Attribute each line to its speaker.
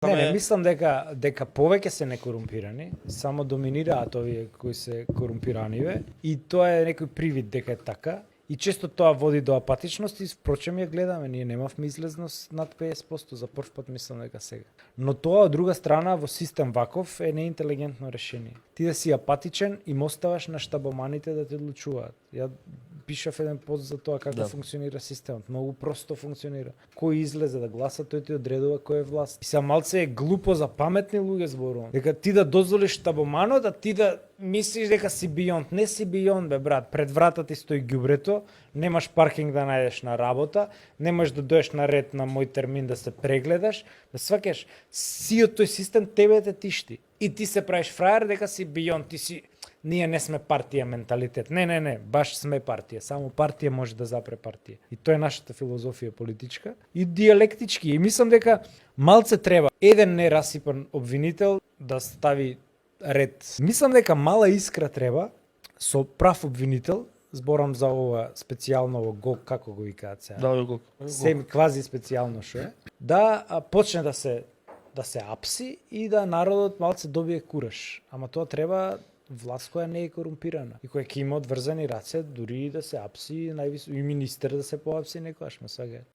Speaker 1: Не, мислам дека повеќе се некорумпирани, само доминираат овие кои се корумпираниве и тоа е некој привид дека е така. И често тоа води до апатичност и впрочем ја гледаме, ние немавме излезност над 50%, за прв пат мислам дека сега. Но тоа од друга страна во систем ваков е неинтелигентно решение. Ти да си апатичен и му оставаш на штабоманите да те одлучуваат. Ја пишав еден пост за тоа како функционира системот. Многу просто функционира. Кој излезе да гласа, тој ти одредува кој е власт. И са малце е глупо за паметни луѓе зборувам. Дека ти да дозволиш штабоманот, да ти да мислиш дека си бијонд. Не си бијонд, бе брат. Пред врата ти стои ѓубрето, немаш паркинг да најдеш на работа, немаш да доеш на ред на мој термин да се прегледаш, да сваќаш сиот тој систем тебе те тишти. И ти се правиш фраер дека си бијонд, ти си ние не сме партија менталитет. Не, баш сме партија. Само партија може да запре партија. И тоа е нашата филозофија политичка и диалектички. И мислам дека малце треба еден нерасипан обвинител да стави ред. Мислам дека мала искра треба со прав обвинител, зборам за ова специјално во ГОК, како го викаат сега.
Speaker 2: Да, ГОК.
Speaker 1: Семи квази специјално што е. Да почне да се апси и да народот малце добие кураж. Ама тоа треба власт која не е корумпирана и која ќе има одврзани раце, дури и да се апси, и министер да се поапси некојаш, ме сваќате.